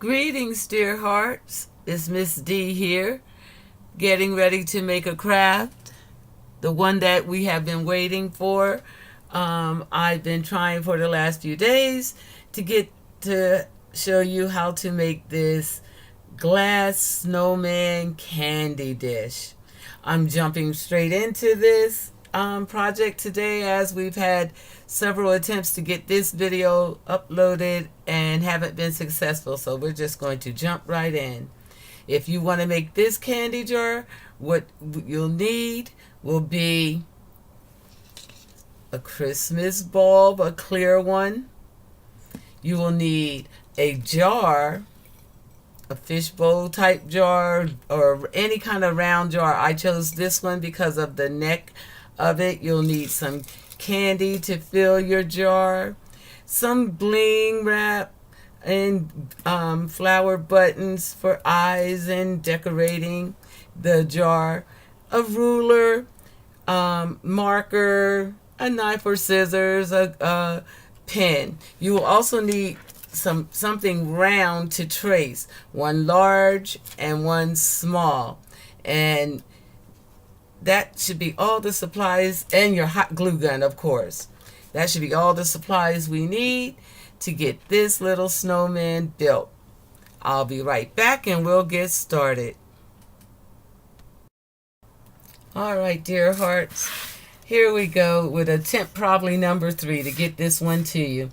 Greetings, dear hearts. It's Miss D here, getting ready to make a craft, the one that we have been waiting for. I've been trying for the last few days to get to show you how to make this glass snowman candy dish. I'm jumping straight into this project today, as we've had several attempts to get this video uploaded and haven't been successful, so we're just going to jump right in. If you want to make this candy jar, what you'll need will be a Christmas bulb, a clear one. You will need a jar, a fishbowl type jar, or any kind of round jar. I chose this one because of the neck of it. You'll need some candy to fill your jar, some bling wrap, and flower buttons for eyes and decorating the jar, a ruler, marker, a knife or scissors, a pen. You will also need something round to trace, one large and one small, and that should be all the supplies, and your hot glue gun, of course. That should be all the supplies we need to get this little snowman built. I'll be right back and we'll get started. All right, dear hearts, here we go with attempt probably number 3 to get this one to you.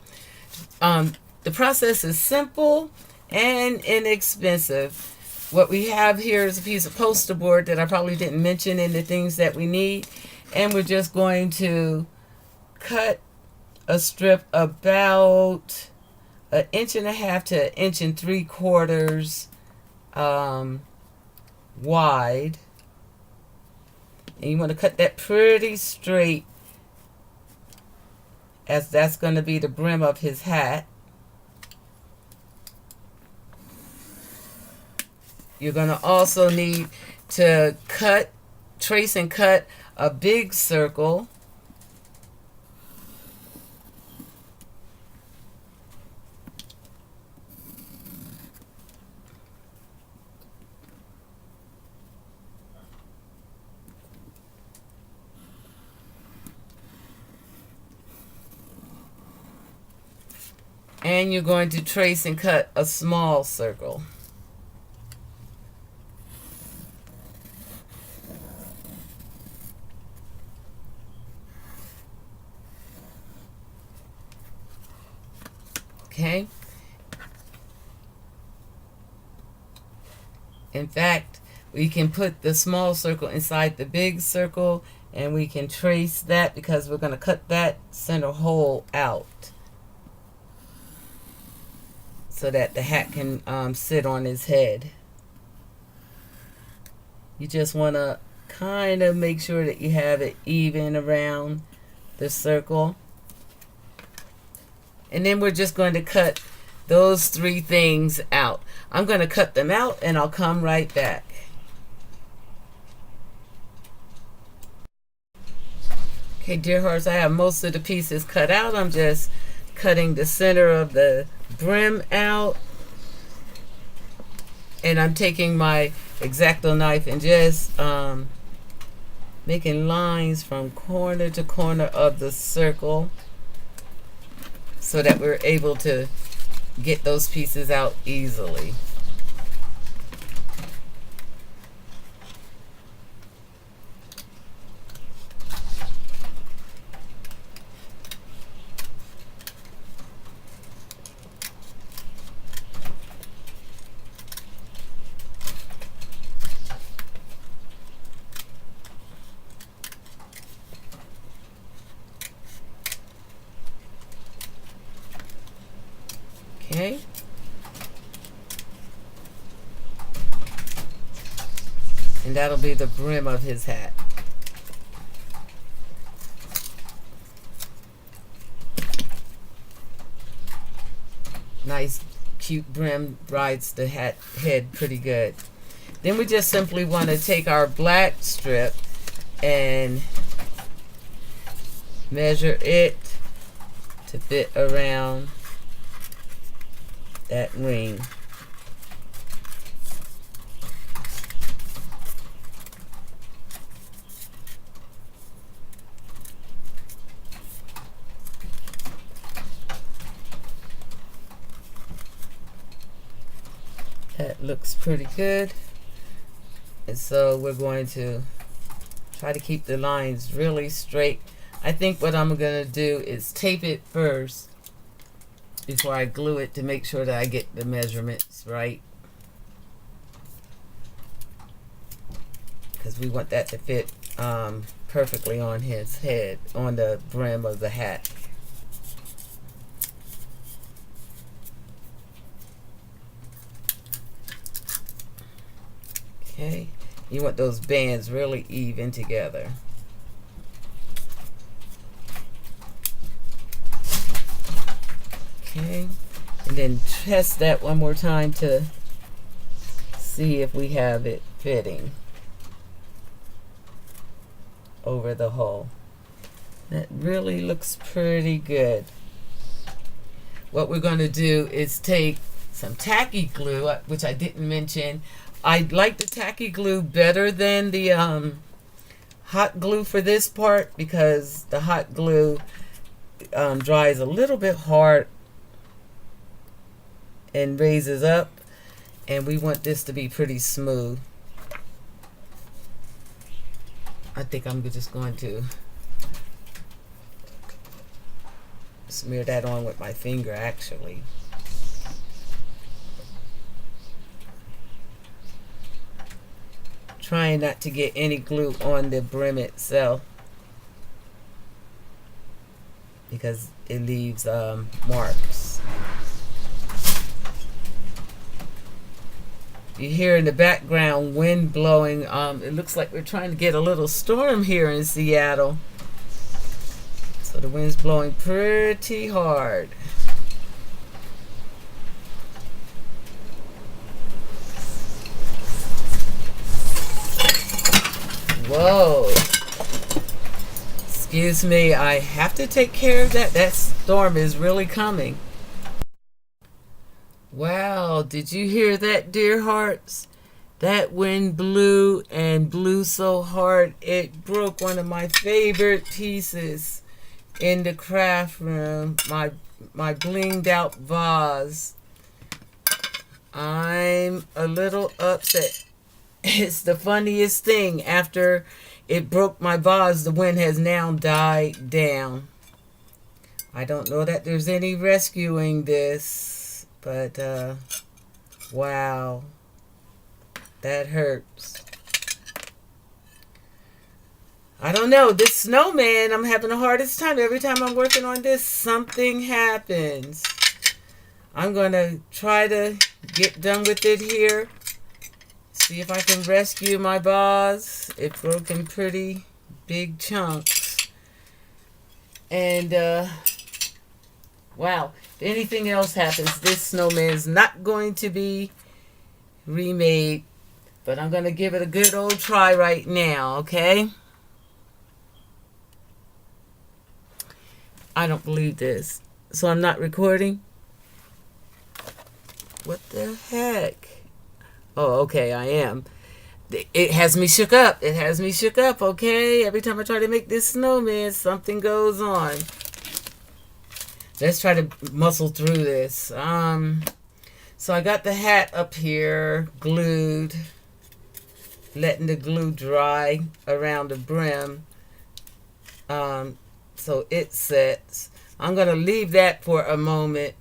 The process is simple and inexpensive. What we have here is a piece of poster board that I probably didn't mention in the things that we need. And we're just going to cut a strip about 1.5 inches to 1 3/4 wide. And you want to cut that pretty straight, as that's going to be the brim of his hat. You're going to also need to trace and cut a big circle. And you're going to trace and cut a small circle. Okay. In fact, we can put the small circle inside the big circle, and we can trace that because we're going to cut that center hole out so that the hat can sit on his head. You just want to kind of make sure that you have it even around the circle. And then we're just going to cut those 3 things out. I'm going to cut them out and I'll come right back. Okay, dear hearts, I have most of the pieces cut out. I'm just cutting the center of the brim out. And I'm taking my X-Acto knife and just making lines from corner to corner of the circle, so that we're able to get those pieces out easily. Okay. And that'll be the brim of his hat. Nice, cute brim, rides the head pretty good. Then we just simply want to take our black strip and measure it to fit around that ring. That looks pretty good. And so we're going to try to keep the lines really straight. I think what I'm going to do is tape it first before I glue it to make sure that I get the measurements right. Because we want that to fit perfectly on his head, on the brim of the hat. Okay, you want those bands really even together. Okay, and then test that one more time to see if we have it fitting over the hole. That really looks pretty good. What we're going to do is take some tacky glue, which I didn't mention. I like the tacky glue better than the hot glue for this part, because the hot glue dries a little bit hard and raises up, and we want this to be pretty smooth. I think I'm just going to smear that on with my finger, actually. Trying not to get any glue on the brim itself, because it leaves marks. You hear in the background wind blowing. It looks like we're trying to get a little storm here in Seattle. So the wind's blowing pretty hard. Whoa. Excuse me, I have to take care of that. That storm is really coming. Wow, did you hear that, dear hearts? That wind blew and blew so hard it broke one of my favorite pieces in the craft room, my blinged out vase. I'm a little upset. It's the funniest thing. After it broke my vase, the wind has now died down. I don't know that there's any rescuing this, but wow, that hurts. I don't know, this snowman, I'm having the hardest time. Every time I'm working on this, something happens. I'm going to try to get done with it here. See if I can rescue my vase. It broke in pretty big chunks. And, wow, if anything else happens, this snowman is not going to be remade. But I'm going to give it a good old try right now, okay? I don't believe this. So I'm not recording? What the heck? Oh, okay, I am. It has me shook up. It has me shook up, okay? Every time I try to make this snowman, something goes on. Let's try to muscle through this. So I got the hat up here, glued, letting the glue dry around the brim. So it sets. I'm going to leave that for a moment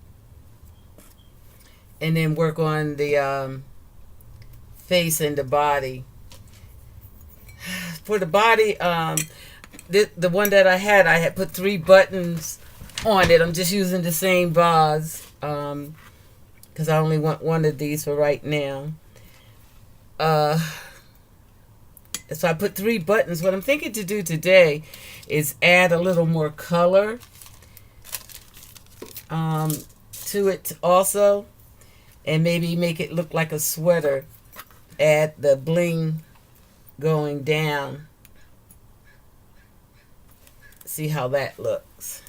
and then work on the face and the body. For the body, the one that I had put 3 buttons on it. I'm just using the same vase because I only want one of these for right now. So I put 3 buttons. What I'm thinking to do today is add a little more color to it also, and maybe make it look like a sweater. Add the bling going down. See how that looks.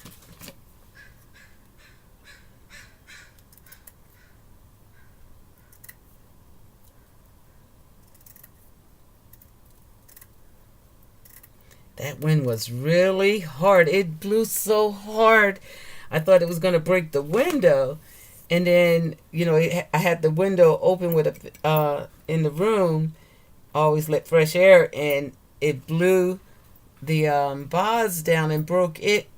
That wind was really hard. It blew so hard. I thought it was going to break the window. And then, I had the window open with in the room, always let fresh air, and it blew the vase down and broke it.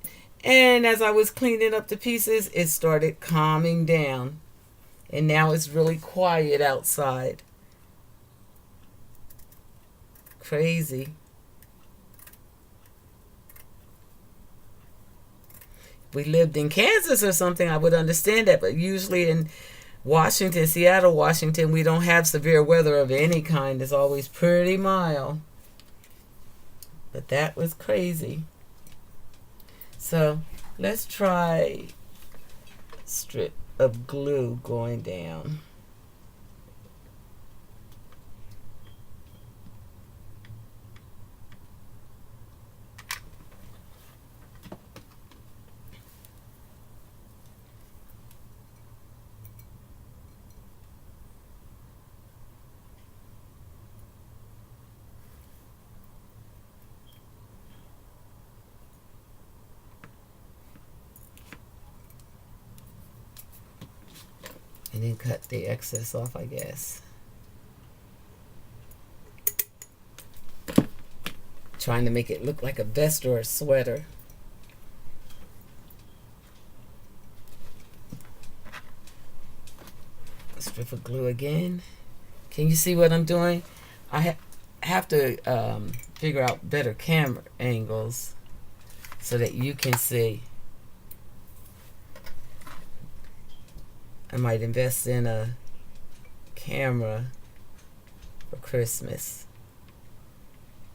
And as I was cleaning up the pieces, it started calming down. And now it's really quiet outside. Crazy. If we lived in Kansas or something, I would understand that. But usually in Washington, Seattle, Washington, we don't have severe weather of any kind. It's always pretty mild. But that was crazy. So let's try a strip of glue going down. And then cut the excess off, I guess. Trying to make it look like a vest or a sweater. Strip of glue again. Can you see what I'm doing? I have to figure out better camera angles so that you can see. I might invest in a camera for Christmas.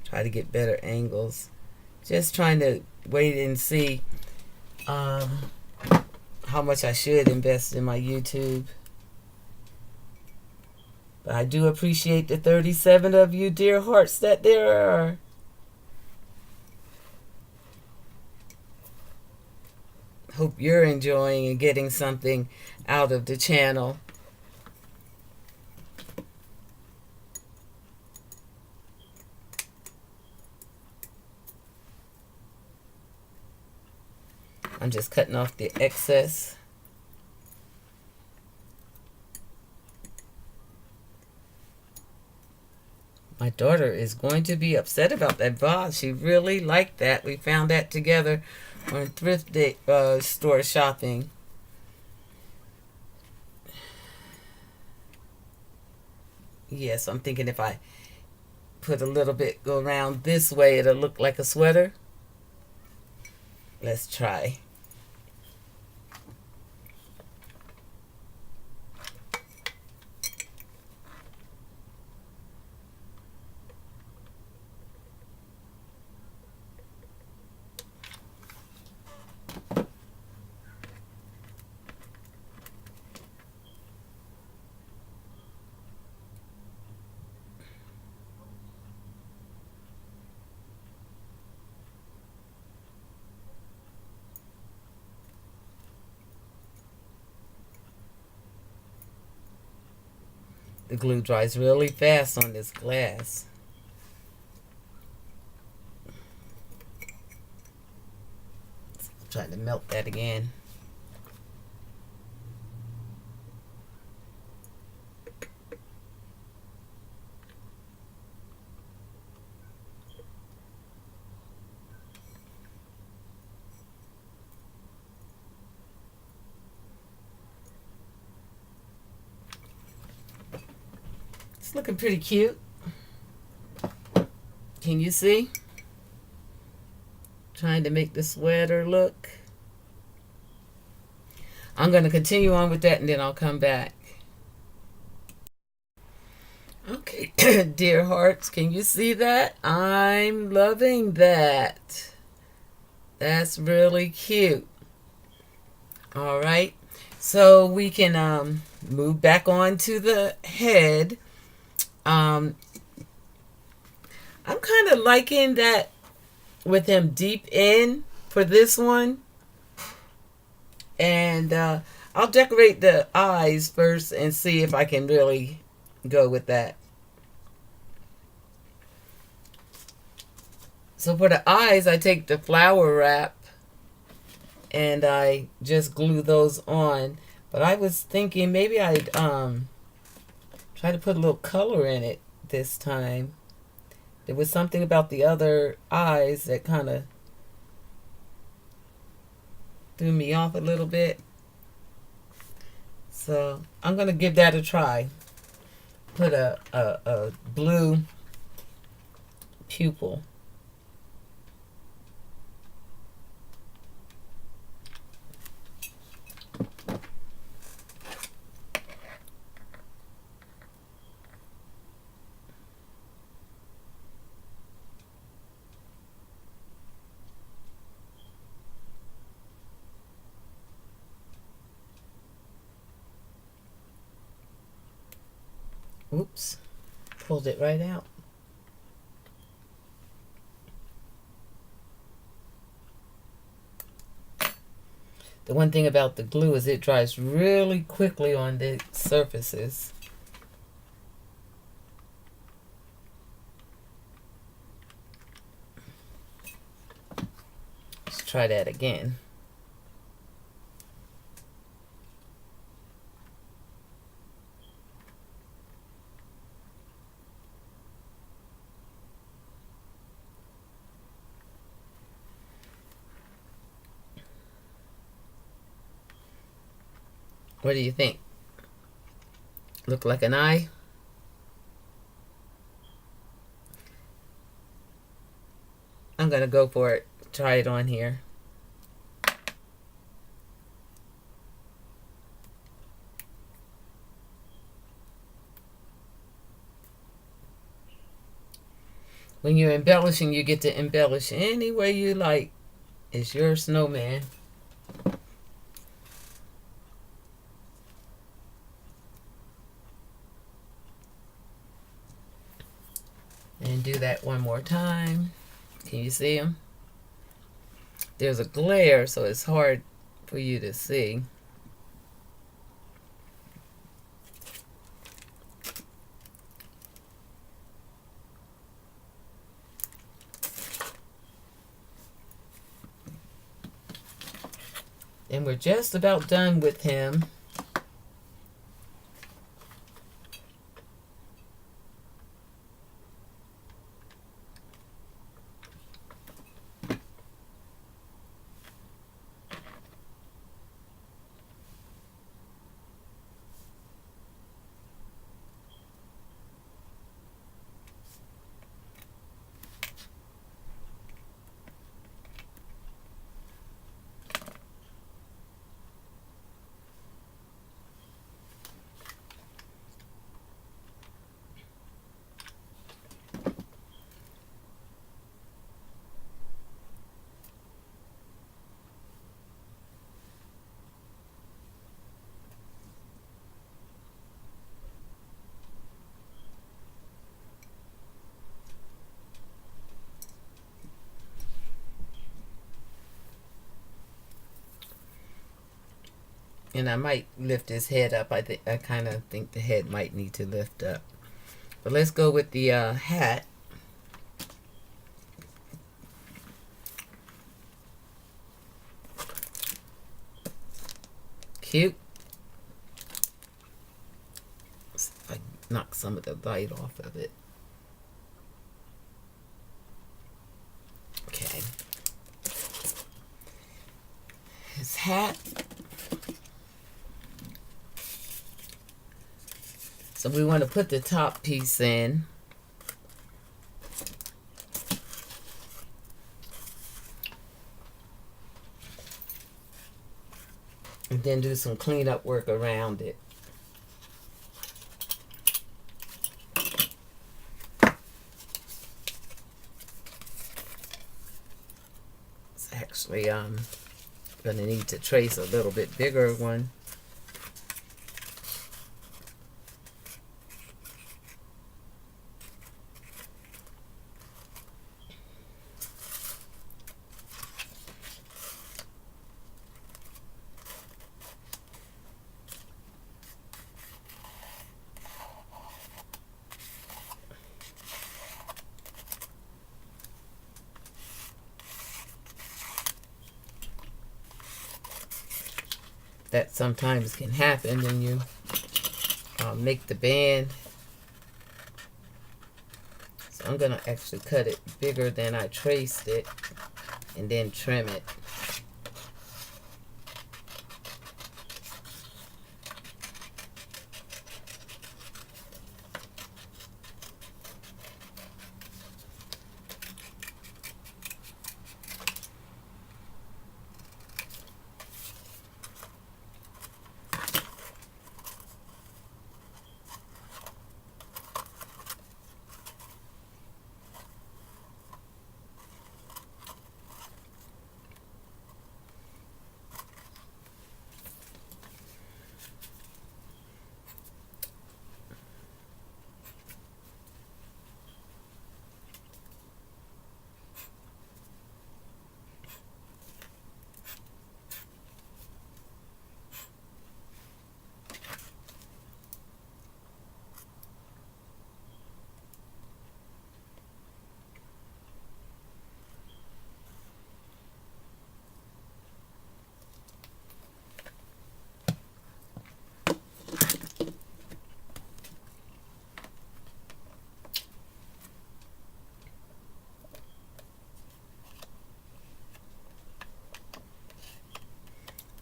Try to get better angles. Just trying to wait and see how much I should invest in my YouTube. But I do appreciate the 37 of you dear hearts that there are. Hope you're enjoying and getting something out of the channel. I'm just cutting off the excess. My daughter is going to be upset about that vase. She really liked that. We found that together on thrift store shopping. Yes, I'm thinking if I put a little bit, go around this way, it'll look like a sweater. Let's try. The glue dries really fast on this glass. Trying to melt that again. It's looking pretty cute. Can you see? Trying to make the sweater look. I'm going to continue on with that and then I'll come back. Okay, dear hearts, can you see that? I'm loving that. That's really cute. All right, so we can move back on to the head. I'm kind of liking that with him deep in for this one. And I'll decorate the eyes first and see if I can really go with that. So for the eyes, I take the flower wrap and I just glue those on. But I was thinking maybe I'd try to put a little color in it this time. There was something about the other eyes that kind of threw me off a little bit. So I'm going to give that a try. Put a blue pupil. Oops, pulled it right out. The one thing about the glue is it dries really quickly on the surfaces. Let's try that again. What do you think? Look like an eye? I'm gonna go for it. Try it on here. When you're embellishing, you get to embellish any way you like. It's your snowman. And do that one more time. Can you see him? There's a glare, so it's hard for you to see. And we're just about done with him. And I might lift his head up. I kind of think the head might need to lift up. But let's go with the hat. Cute. I knock some of the light off of it. Okay. His hat. So we want to put the top piece in. And then do some cleanup work around it. It's actually gonna need to trace a little bit bigger one. that sometimes can happen when you make the band. So I'm going to actually cut it bigger than I traced it and then trim it.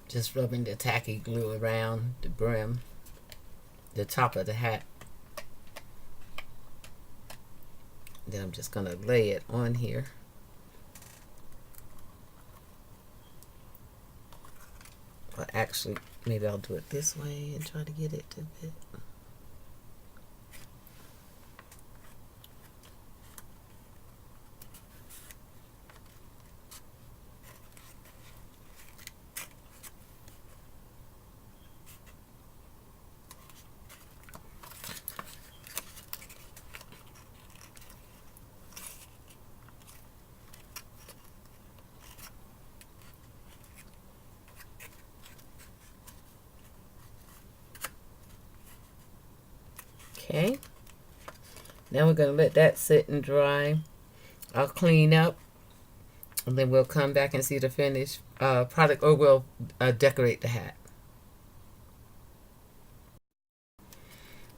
Just rubbing the tacky glue around the brim, the top of the hat. Then I'm just going to lay it on here. Well, actually, maybe I'll do it this way and try to get it to fit. Okay, now we're going to let that sit and dry. I'll clean up and then we'll come back and see the finished product, or we'll decorate the hat.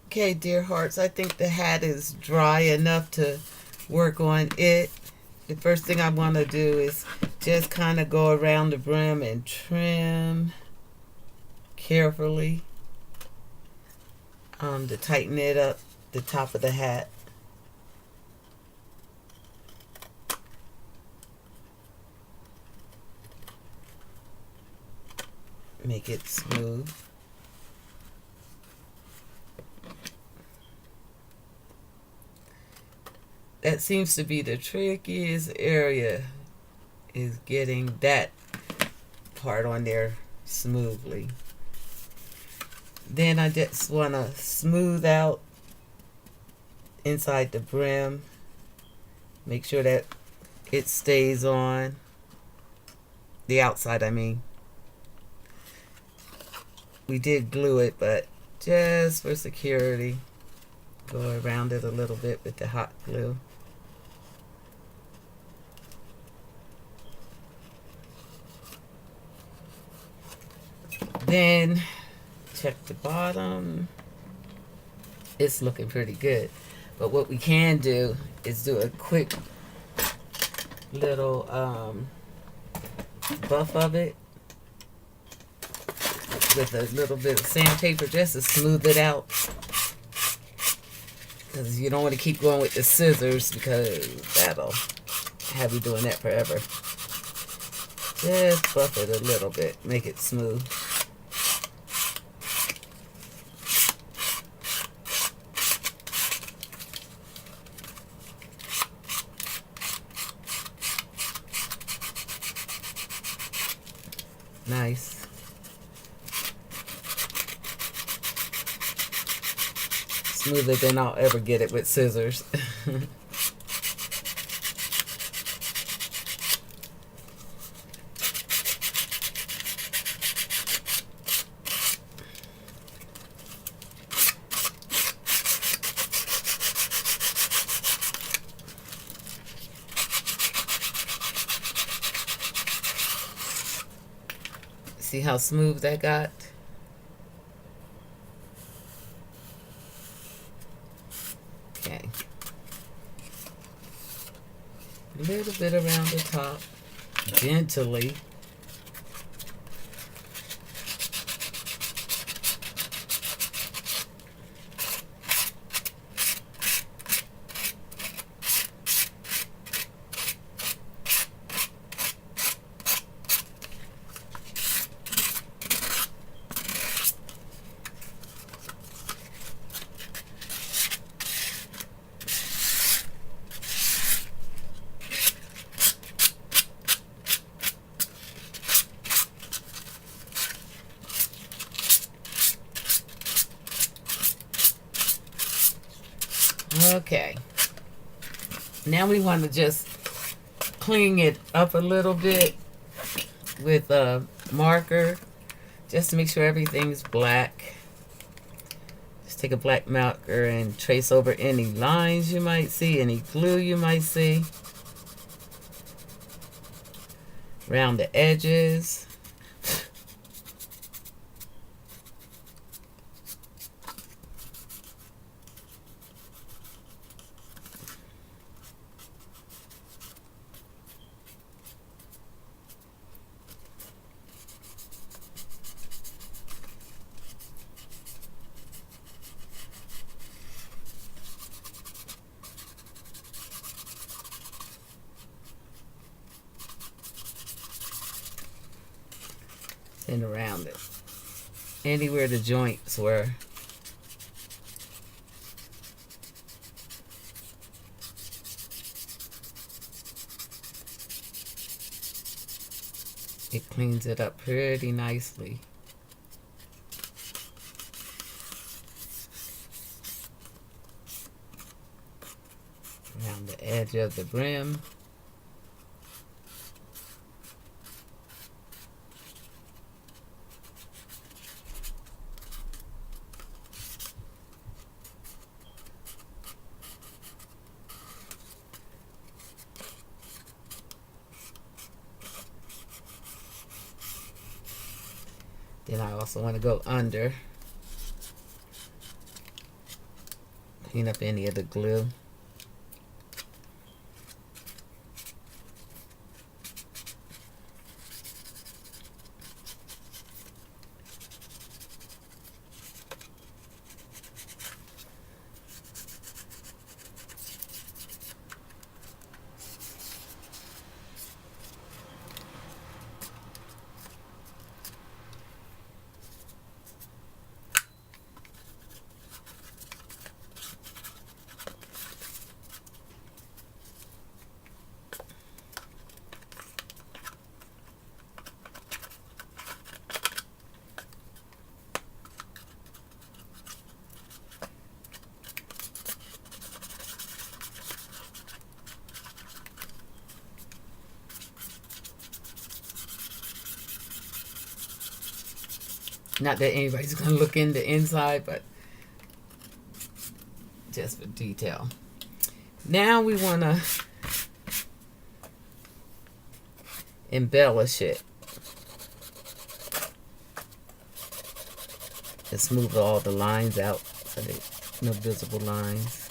Okay, dear hearts, I think the hat is dry enough to work on it. The first thing I want to do is just kind of go around the brim and trim carefully. To tighten it up, the top of the hat. Make it smooth. That seems to be the trickiest area, is getting that part on there smoothly. Then I just want to smooth out inside the brim. Make sure that it stays on. The outside, I mean. We did glue it, but just for security, go around it a little bit with the hot glue. Then check the bottom. It's looking pretty good, but what we can do is do a quick little buff of it with a little bit of sandpaper just to smooth it out, because you don't want to keep going with the scissors, because that'll have you doing that forever. Just buff it a little bit, make it smooth. Nice. Smoother than I'll ever get it with scissors. See how smooth that got? Okay. A little bit around the top, gently. Okay. Now we want to just clean it up a little bit with a marker just to make sure everything's black. Just take a black marker and trace over any lines you might see, any glue you might see around the edges. And around it. Anywhere the joints were. It cleans it up pretty nicely. Around the edge of the brim. Then I also want to go under, clean up any of the glue. Not that anybody's going to look in the inside, but just for detail. Now we want to embellish it. And smooth all the lines out so there's no visible lines.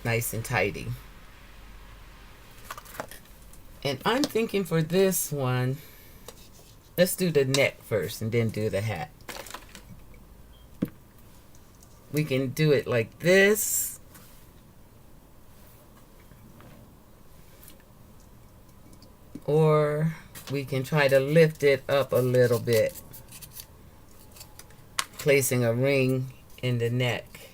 Nice and tidy. And I'm thinking for this one, let's do the neck first and then do the hat. We can do it like this. Or we can try to lift it up a little bit, placing a ring in the neck,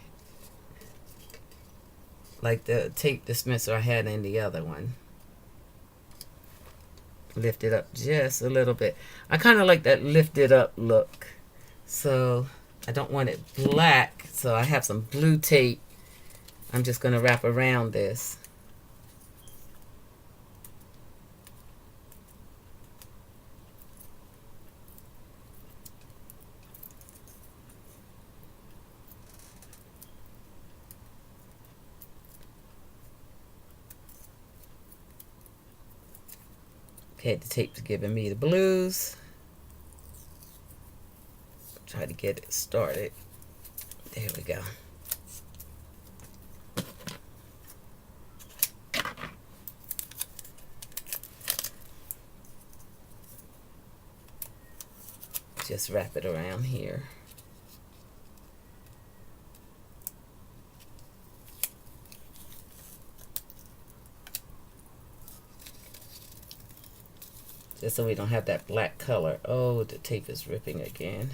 like the tape dispenser I had in the other one. Lift it up just a little bit. I kind of like that lifted up look. So I don't want it black. So I have some blue tape. I'm just going to wrap around this. Okay, the tape's giving me the blues. Try to get it started. There we go. Just wrap it around here. Just so we don't have that black color. Oh, the tape is ripping again.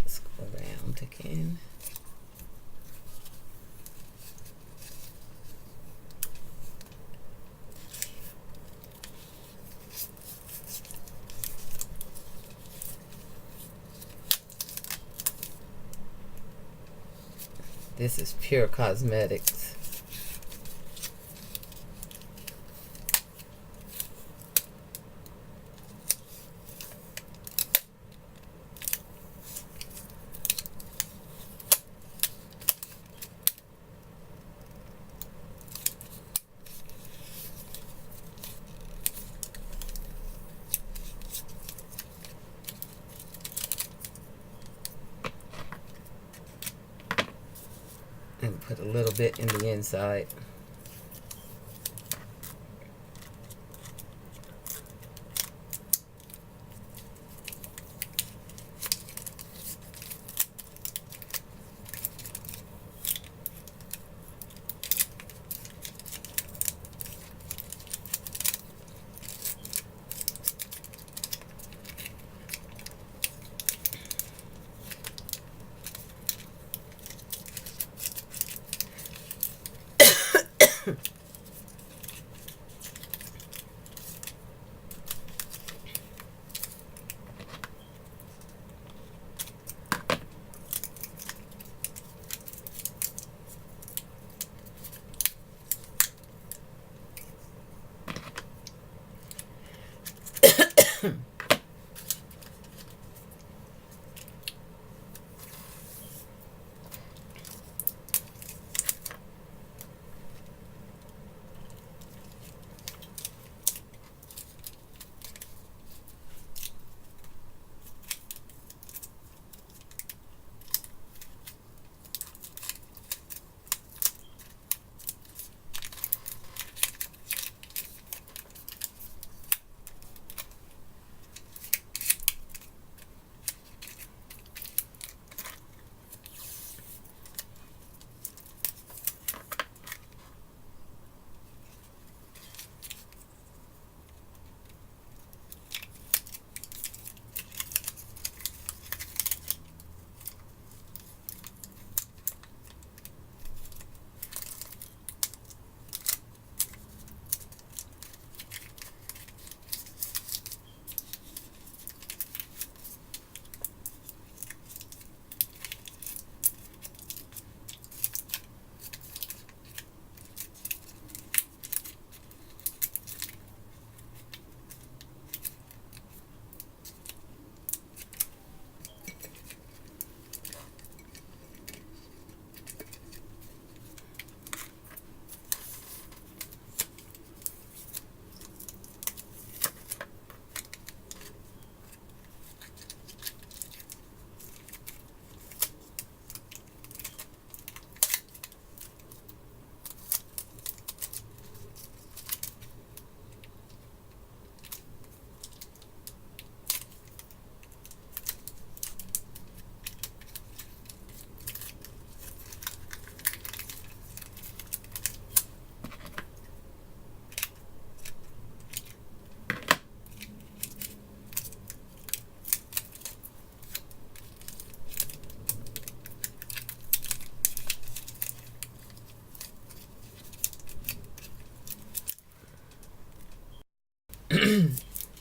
Let's go around again. This is pure cosmetics. And put a little bit in the inside.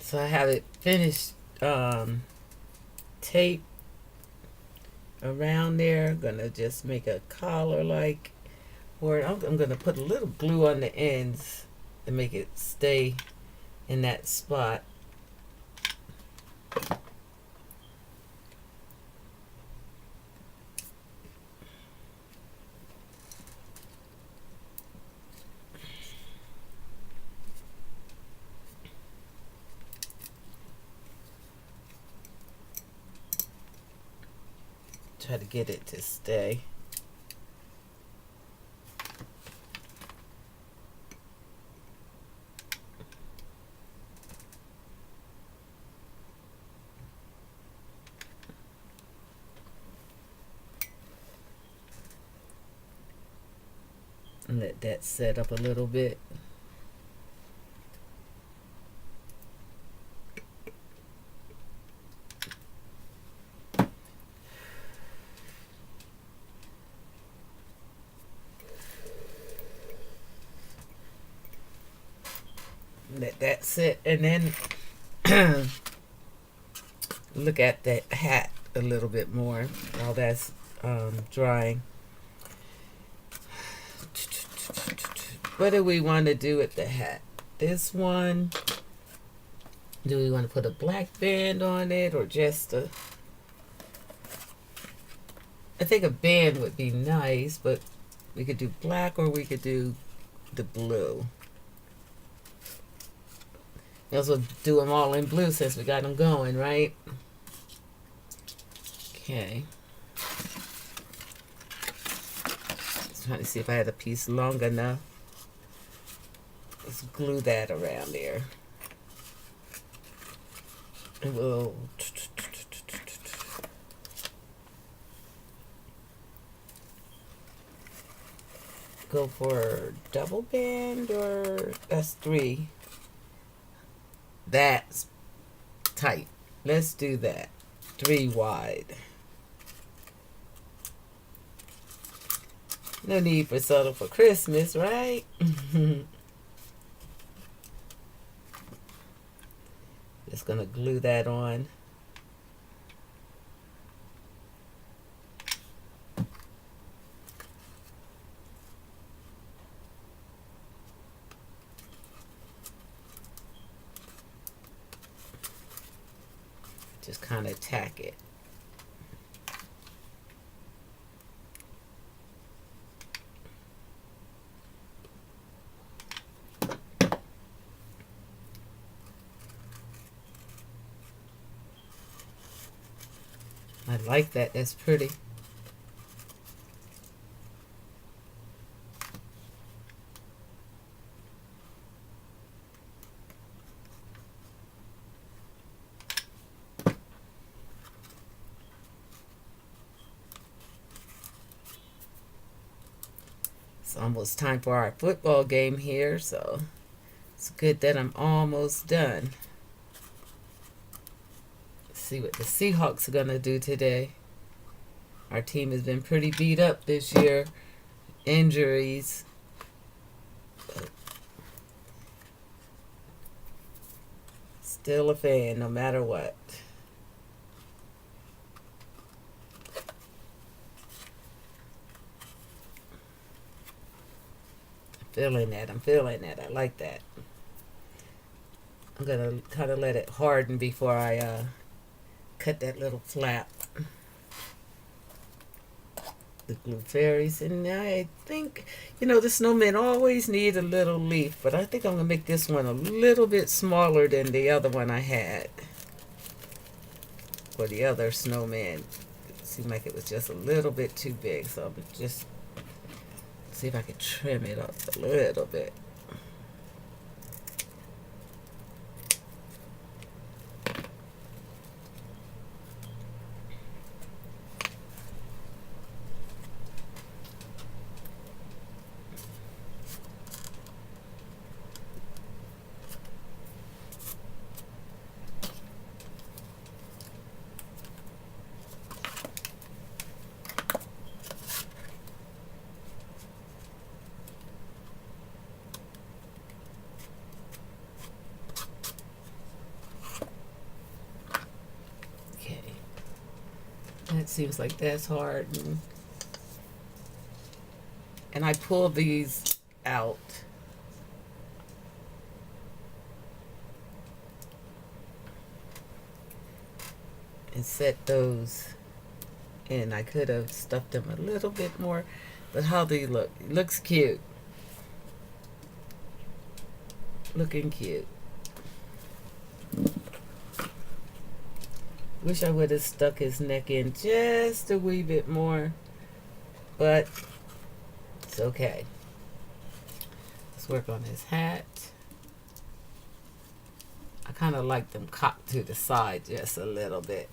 So I have it finished tape around there. Gonna just make a collar like, or I'm gonna put a little glue on the ends and make it stay in that spot. Try to get it to stay. And let that set up a little bit. Let that sit, and then look at that hat a little bit more while that's drying. What do we want to do with the hat? This one, do we want to put a black band on it or just a... I think a band would be nice, but we could do black or we could do the blue. We also do them all in blue since we got them going, right? Okay. Just trying to see if I had a piece long enough. Let's glue that around there. And we'll go for double band, or that's 3. That's tight. Let's do that. 3 wide. No need for subtle for Christmas, right? Just gonna glue that on. Just kind of tack it. I like that. That's pretty. It's almost time for our football game here, so it's good that I'm almost done. See what the Seahawks are going to do today. Our team has been pretty beat up this year. Injuries. But still a fan no matter what. I'm feeling that. I like that. I'm going to kind of let it harden before I cut that little flap. The blue fairies, and I think, the snowmen always need a little leaf, but I think I'm gonna make this one a little bit smaller than the other one I had, or the other snowman. It seemed like it was just a little bit too big, so I'm just see if I can trim it up a little bit. It seems like that's hard, and I pull these out. And set those in. I could have stuffed them a little bit more, but how do you look? It looks cute. Looking cute. Wish I would have stuck his neck in just a wee bit more, but it's okay. Let's work on his hat. I kind of like them cocked to the side just a little bit.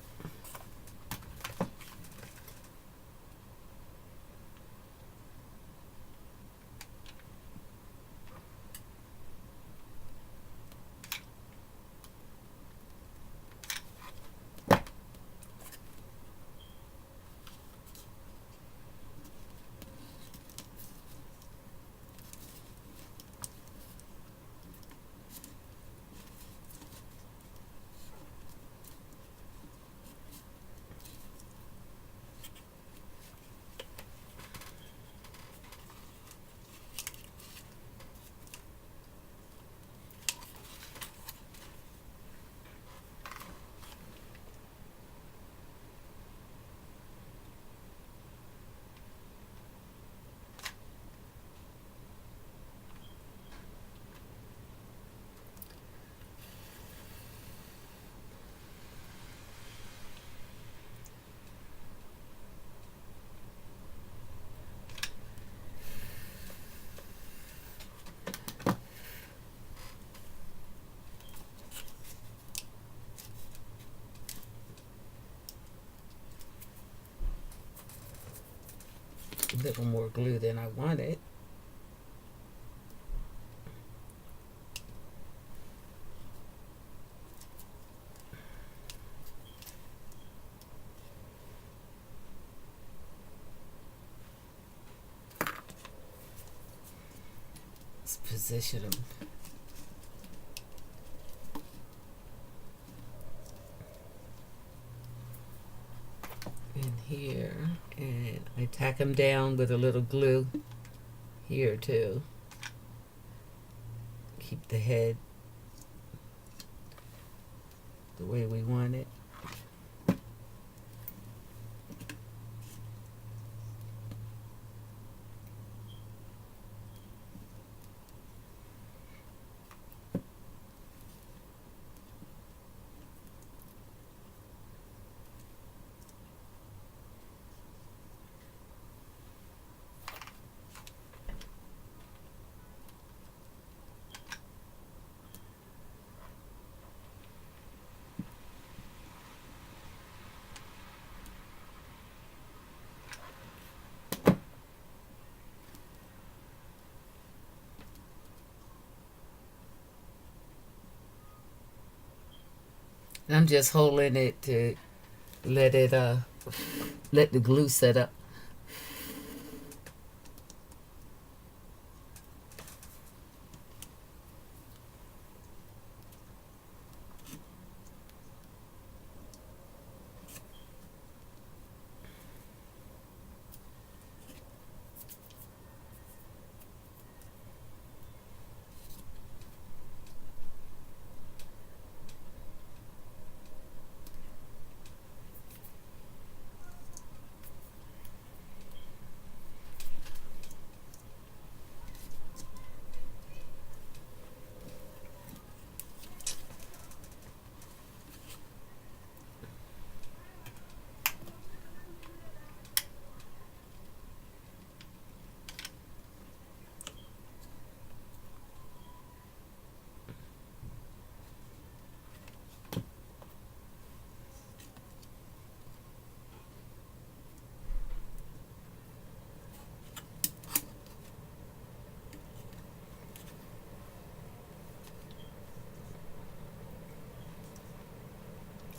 A little more glue than I wanted. Let's position them in here, and I tack them down with a little glue here too. Keep the head the way we want it. I'm just holding it to let it let the glue set up.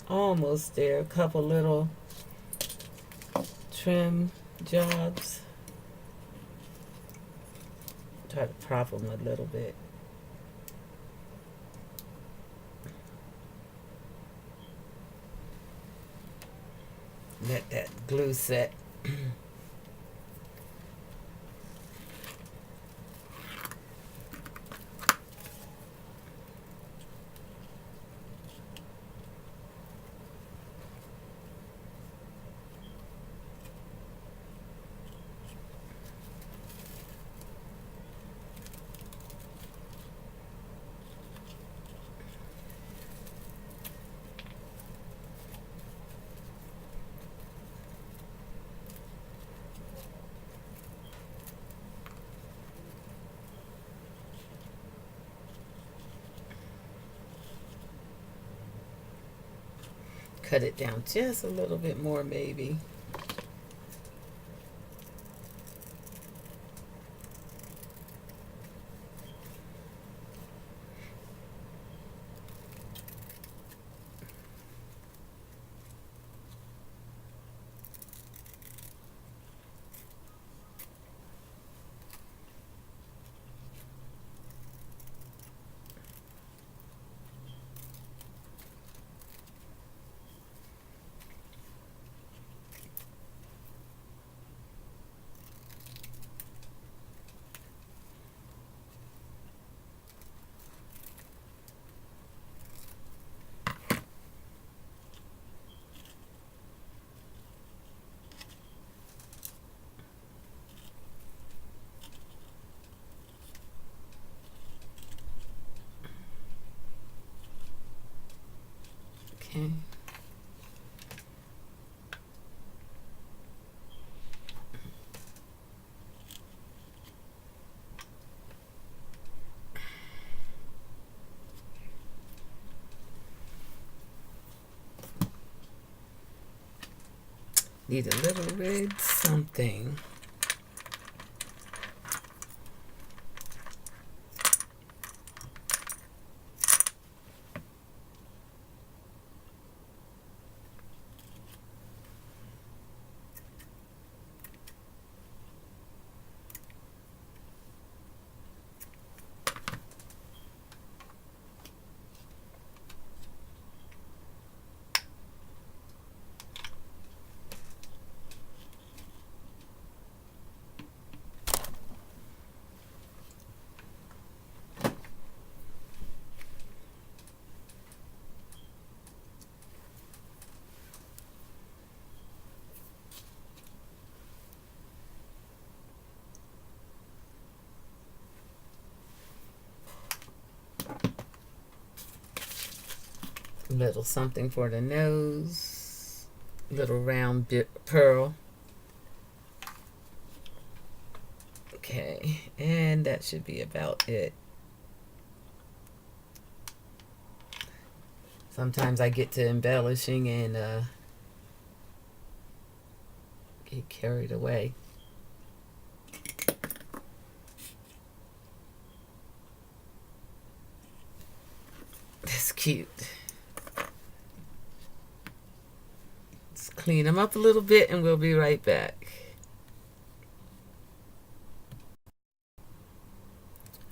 Almost there. A couple little trim jobs. Try to prop them a little bit. Let that glue set. cut it down just a little bit more, maybe. Okay. Need a little red something. Little something for the nose. Little round pearl. Okay, and that should be about it. Sometimes I get to embellishing and get carried away. That's cute. Let's clean them up a little bit and we'll be right back.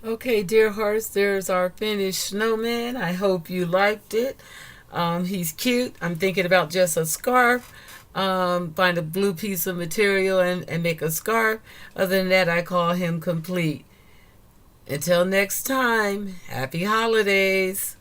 Okay, dear hearts, there's our finished snowman. I hope you liked it. He's cute. I'm thinking about just a scarf. Find a blue piece of material and make a scarf. Other than that, I call him complete. Until next time, happy holidays.